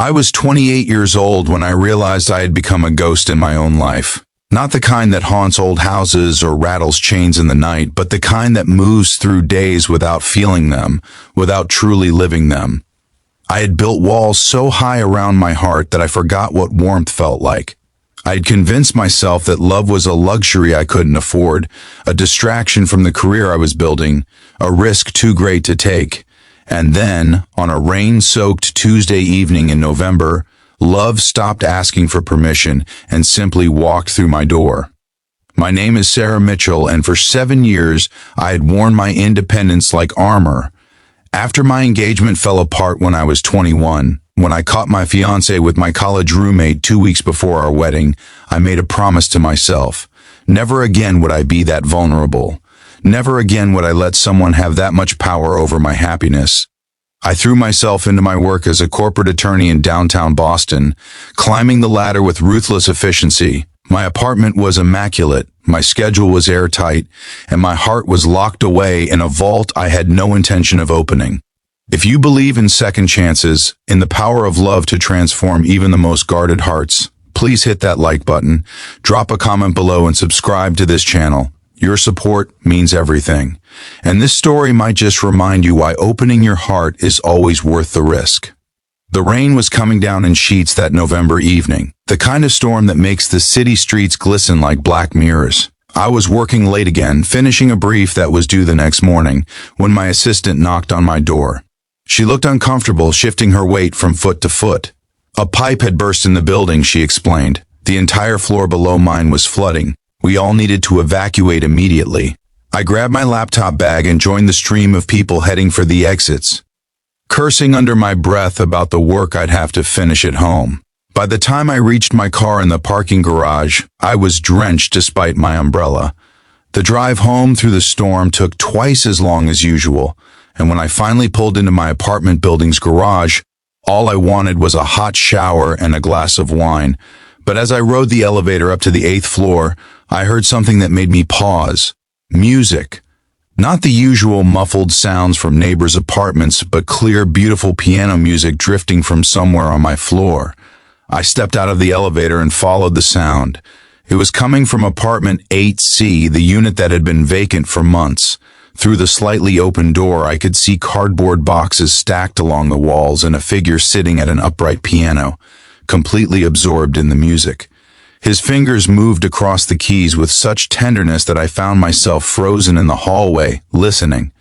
I was 28 years old when I realized I had become a ghost in my own life. Not the kind that haunts old houses or rattles chains in the night, but the kind that moves through days without feeling them, without truly living them. I had built walls so high around my heart that I forgot what warmth felt like. I had convinced myself that love was a luxury I couldn't afford, a distraction from the career I was building, a risk too great to take. And then, on a rain-soaked Tuesday evening in November, love stopped asking for permission and simply walked through my door. My name is Sarah Mitchell, and for 7 years, I had worn my independence like armor. After my engagement fell apart when I was 21, when I caught my fiancé with my college roommate 2 weeks before our wedding, I made a promise to myself. Never again would I be that vulnerable. Never again would I let someone have that much power over my happiness. I threw myself into my work as a corporate attorney in downtown Boston, climbing the ladder with ruthless efficiency. My apartment was immaculate, my schedule was airtight, and my heart was locked away in a vault I had no intention of opening. If you believe in second chances, in the power of love to transform even the most guarded hearts, please hit that like button, drop a comment below, and subscribe to this channel. Your support means everything. And this story might just remind you why opening your heart is always worth the risk. The rain was coming down in sheets that November evening, the kind of storm that makes the city streets glisten like black mirrors. I was working late again, finishing a brief that was due the next morning, when my assistant knocked on my door. She looked uncomfortable, shifting her weight from foot to foot. A pipe had burst in the building, she explained. The entire floor below mine was flooding. We all needed to evacuate immediately. I grabbed my laptop bag and joined the stream of people heading for the exits, cursing under my breath about the work I'd have to finish at home. By the time I reached my car in the parking garage, I was drenched despite my umbrella. The drive home through the storm took twice as long as usual, and when I finally pulled into my apartment building's garage, all I wanted was a hot shower and a glass of wine. But as I rode the elevator up to the 8th floor, I heard something that made me pause. Music. Not the usual muffled sounds from neighbors' apartments, but clear, beautiful piano music drifting from somewhere on my floor. I stepped out of the elevator and followed the sound. It was coming from apartment 8C, the unit that had been vacant for months. Through the slightly open door, I could see cardboard boxes stacked along the walls and a figure sitting at an upright piano, completely absorbed in the music. His fingers moved across the keys with such tenderness that I found myself frozen in the hallway, listening.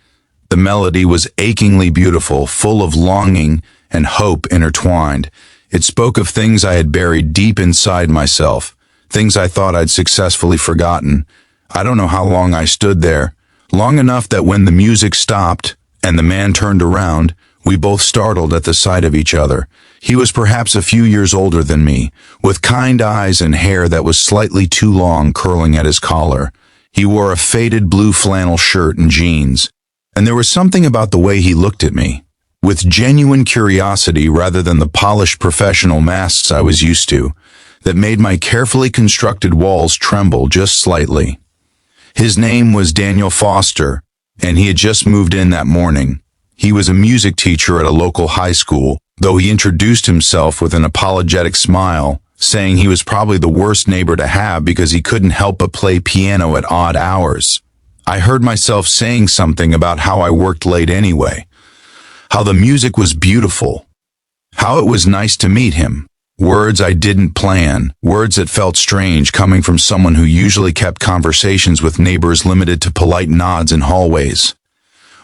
The melody was achingly beautiful, full of longing and hope intertwined. It spoke of things I had buried deep inside myself, things I thought I'd successfully forgotten. I don't know how long I stood there, long enough that when the music stopped and the man turned around, we both startled at the sight of each other. He was perhaps a few years older than me, with kind eyes and hair that was slightly too long curling at his collar. He wore a faded blue flannel shirt and jeans, and there was something about the way he looked at me, with genuine curiosity rather than the polished professional masks I was used to, that made my carefully constructed walls tremble just slightly. His name was Daniel Foster, and he had just moved in that morning. He was a music teacher at a local high school, though he introduced himself with an apologetic smile, saying he was probably the worst neighbor to have because he couldn't help but play piano at odd hours. I heard myself saying something about how I worked late anyway, how the music was beautiful, how it was nice to meet him. Words I didn't plan, words that felt strange coming from someone who usually kept conversations with neighbors limited to polite nods in hallways.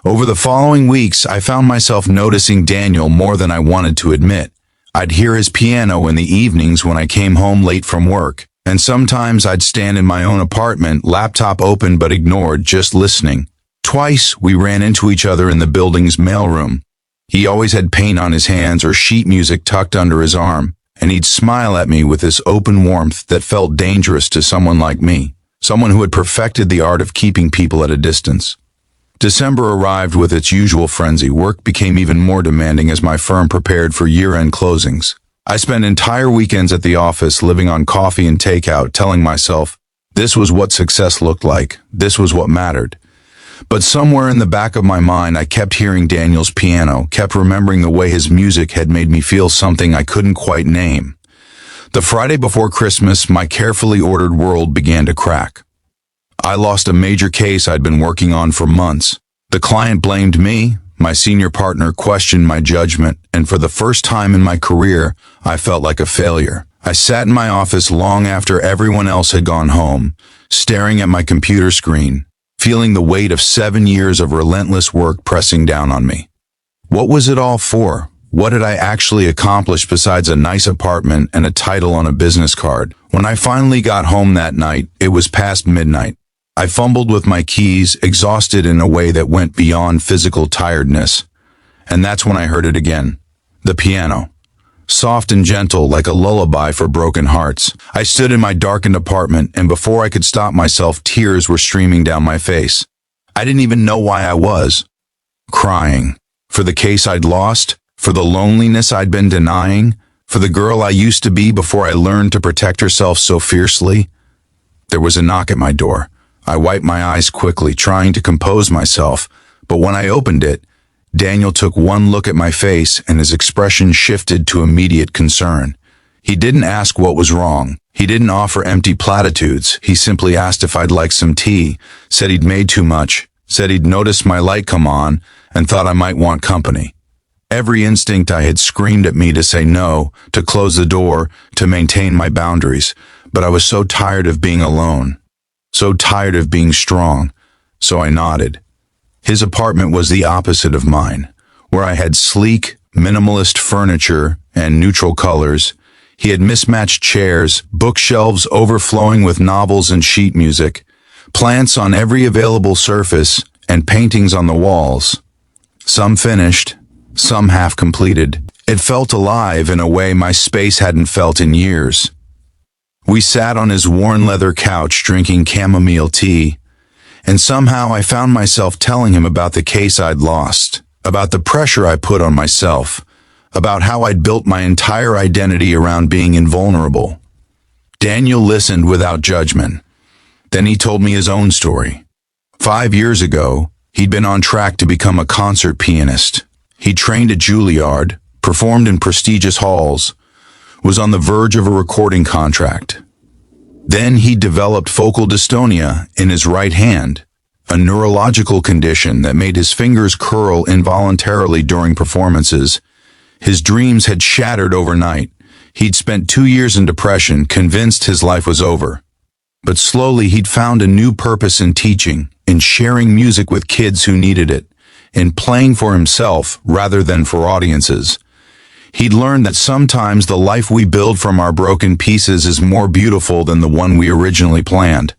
Over the following weeks, I found myself noticing Daniel more than I wanted to admit. I'd hear his piano in the evenings when I came home late from work, and sometimes I'd stand in my own apartment, laptop open but ignored, just listening. Twice, we ran into each other in the building's mailroom. He always had paint on his hands or sheet music tucked under his arm, and he'd smile at me with this open warmth that felt dangerous to someone like me, someone who had perfected the art of keeping people at a distance. December arrived with its usual frenzy. Work became even more demanding as my firm prepared for year-end closings. I spent entire weekends at the office living on coffee and takeout, telling myself this was what success looked like, this was what mattered. But somewhere in the back of my mind, I kept hearing Daniel's piano, kept remembering the way his music had made me feel something I couldn't quite name. The Friday before Christmas, my carefully ordered world began to crack. I lost a major case I'd been working on for months. The client blamed me, my senior partner questioned my judgment, and for the first time in my career, I felt like a failure. I sat in my office long after everyone else had gone home, staring at my computer screen, feeling the weight of 7 years of relentless work pressing down on me. What was it all for? What had I actually accomplished besides a nice apartment and a title on a business card? When I finally got home that night, it was past midnight. I fumbled with my keys, exhausted in a way that went beyond physical tiredness. And that's when I heard it again. The piano. Soft and gentle like a lullaby for broken hearts. I stood in my darkened apartment, and before I could stop myself, tears were streaming down my face. I didn't even know why I was crying. For the case I'd lost, for the loneliness I'd been denying, for the girl I used to be before I learned to protect herself so fiercely. There was a knock at my door. I wiped my eyes quickly, trying to compose myself, but when I opened it, Daniel took one look at my face and his expression shifted to immediate concern. He didn't ask what was wrong. He didn't offer empty platitudes. He simply asked if I'd like some tea, said he'd made too much, said he'd noticed my light come on, and thought I might want company. Every instinct I had screamed at me to say no, to close the door, to maintain my boundaries, but I was so tired of being alone. So tired of being strong, so I nodded. His apartment was the opposite of mine, where I had sleek, minimalist furniture and neutral colors. He had mismatched chairs, bookshelves overflowing with novels and sheet music, plants on every available surface, and paintings on the walls. Some finished, some half completed. It felt alive in a way my space hadn't felt in years. We sat on his worn leather couch drinking chamomile tea, and somehow I found myself telling him about the case I'd lost, about the pressure I put on myself, about how I'd built my entire identity around being invulnerable. Daniel listened without judgment. Then he told me his own story. 5 years ago, he'd been on track to become a concert pianist. He trained at Juilliard, performed in prestigious halls, was on the verge of a recording contract. Then he developed focal dystonia in his right hand, a neurological condition that made his fingers curl involuntarily during performances. His dreams had shattered overnight. He'd spent 2 years in depression, convinced his life was over. But slowly he'd found a new purpose in teaching, in sharing music with kids who needed it, in playing for himself rather than for audiences. He'd learned that sometimes the life we build from our broken pieces is more beautiful than the one we originally planned.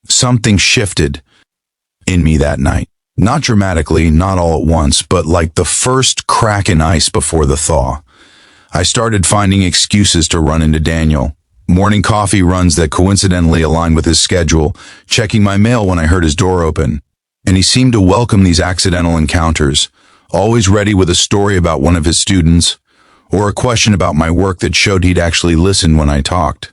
Something shifted in me that night. Not dramatically, not all at once, but like the first crack in ice before the thaw. I started finding excuses to run into Daniel. Morning coffee runs that coincidentally aligned with his schedule, checking my mail when I heard his door open. And he seemed to welcome these accidental encounters, always ready with a story about one of his students, or a question about my work that showed he'd actually listened when I talked.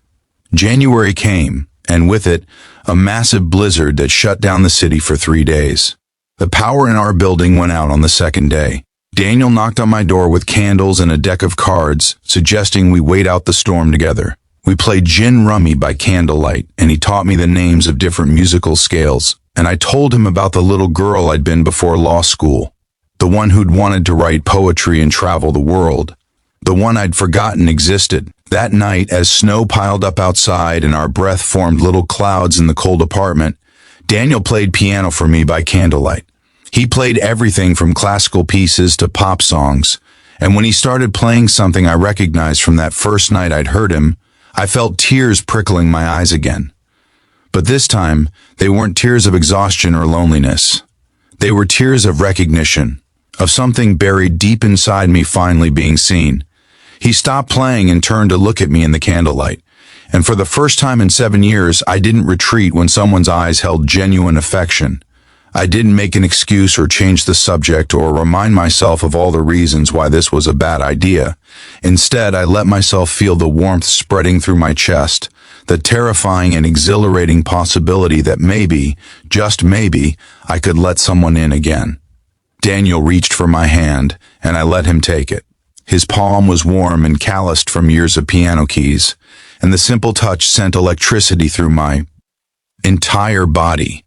January came, and with it, a massive blizzard that shut down the city for 3 days. The power in our building went out on the second day. Daniel knocked on my door with candles and a deck of cards, suggesting we wait out the storm together. We played gin rummy by candlelight, and he taught me the names of different musical scales, and I told him about the little girl I'd been before law school, the one who'd wanted to write poetry and travel the world. The one I'd forgotten existed. That night, as snow piled up outside and our breath formed little clouds in the cold apartment, Daniel played piano for me by candlelight. He played everything from classical pieces to pop songs, and when he started playing something I recognized from that first night I'd heard him, I felt tears prickling my eyes again. But this time, they weren't tears of exhaustion or loneliness. They were tears of recognition, of something buried deep inside me finally being seen. He stopped playing and turned to look at me in the candlelight. And for the first time in 7 years, I didn't retreat when someone's eyes held genuine affection. I didn't make an excuse or change the subject or remind myself of all the reasons why this was a bad idea. Instead, I let myself feel the warmth spreading through my chest, the terrifying and exhilarating possibility that maybe, just maybe, I could let someone in again. Daniel reached for my hand, and I let him take it. His palm was warm and calloused from years of piano keys, and the simple touch sent electricity through my entire body.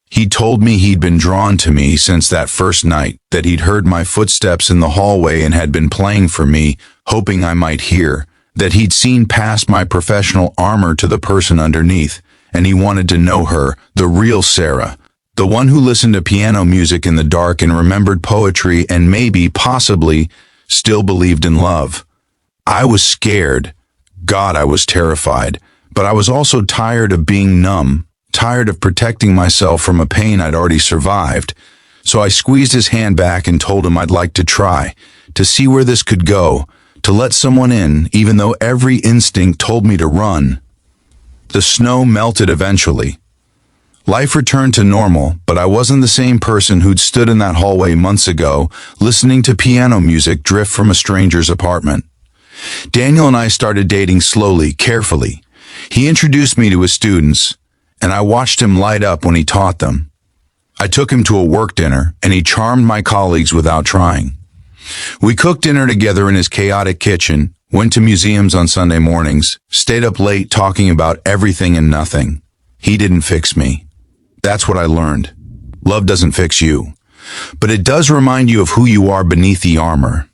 He told me he'd been drawn to me since that first night, that he'd heard my footsteps in the hallway and had been playing for me, hoping I might hear, that he'd seen past my professional armor to the person underneath, and he wanted to know her, the real Sarah, the one who listened to piano music in the dark and remembered poetry and maybe, possibly, still believed in love. I was scared. God, I was terrified. But I was also tired of being numb, tired of protecting myself from a pain I'd already survived. So I squeezed his hand back and told him I'd like to try, to see where this could go, to let someone in, even though every instinct told me to run. The snow melted eventually. Life returned to normal, but I wasn't the same person who'd stood in that hallway months ago, listening to piano music drift from a stranger's apartment. Daniel and I started dating slowly, carefully. He introduced me to his students, and I watched him light up when he taught them. I took him to a work dinner, and he charmed my colleagues without trying. We cooked dinner together in his chaotic kitchen, went to museums on Sunday mornings, stayed up late talking about everything and nothing. He didn't fix me. That's what I learned. Love doesn't fix you, but it does remind you of who you are beneath the armor.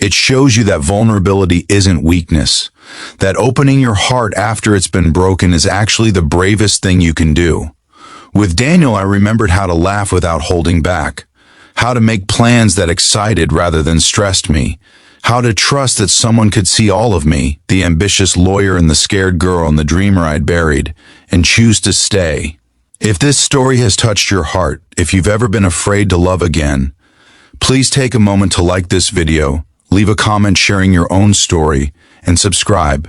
It shows you that vulnerability isn't weakness, that opening your heart after it's been broken is actually the bravest thing you can do. With Daniel, I remembered how to laugh without holding back, how to make plans that excited rather than stressed me, how to trust that someone could see all of me, the ambitious lawyer and the scared girl and the dreamer I'd buried, and choose to stay. If this story has touched your heart, if you've ever been afraid to love again, please take a moment to like this video, leave a comment sharing your own story, and subscribe.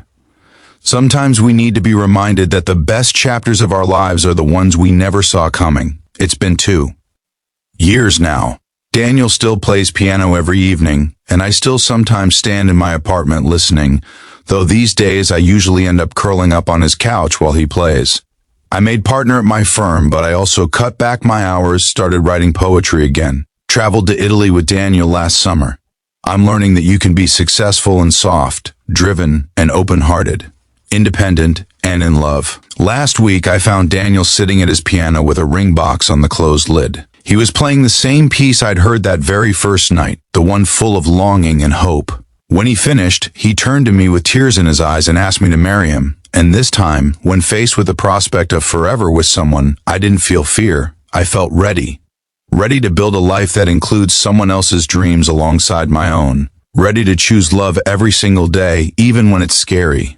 Sometimes we need to be reminded that the best chapters of our lives are the ones we never saw coming. It's been 2 years now. Daniel still plays piano every evening, and I still sometimes stand in my apartment listening, though these days I usually end up curling up on his couch while he plays. I made partner at my firm, but I also cut back my hours, started writing poetry again, traveled to Italy with Daniel last summer. I'm learning that you can be successful and soft, driven and open-hearted, independent and in love. Last week, I found Daniel sitting at his piano with a ring box on the closed lid. He was playing the same piece I'd heard that very first night, the one full of longing and hope. When he finished, he turned to me with tears in his eyes and asked me to marry him. And this time, when faced with the prospect of forever with someone, I didn't feel fear. I felt ready. Ready to build a life that includes someone else's dreams alongside my own. Ready to choose love every single day, even when it's scary.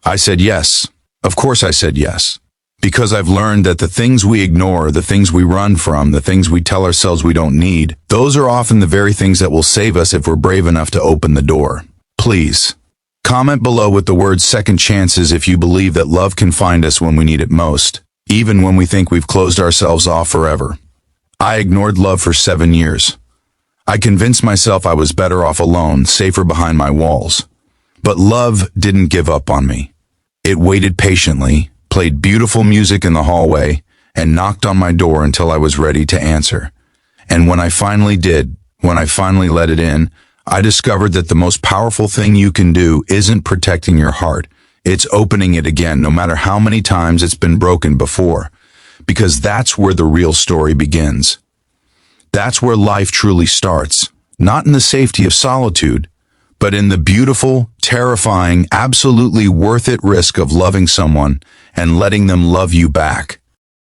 I said yes. Of course I said yes. Because I've learned that the things we ignore, the things we run from, the things we tell ourselves we don't need, those are often the very things that will save us if we're brave enough to open the door. Please, comment below with the word second chances if you believe that love can find us when we need it most, even when we think we've closed ourselves off forever. I ignored love for 7 years. I convinced myself I was better off alone, safer behind my walls. But love didn't give up on me. It waited patiently, played beautiful music in the hallway, and knocked on my door until I was ready to answer. And when I finally did, when I finally let it in, I discovered that the most powerful thing you can do isn't protecting your heart. It's opening it again, no matter how many times it's been broken before. Because that's where the real story begins. That's where life truly starts. Not in the safety of solitude, but in the beautiful, terrifying, absolutely worth it risk of loving someone and letting them love you back.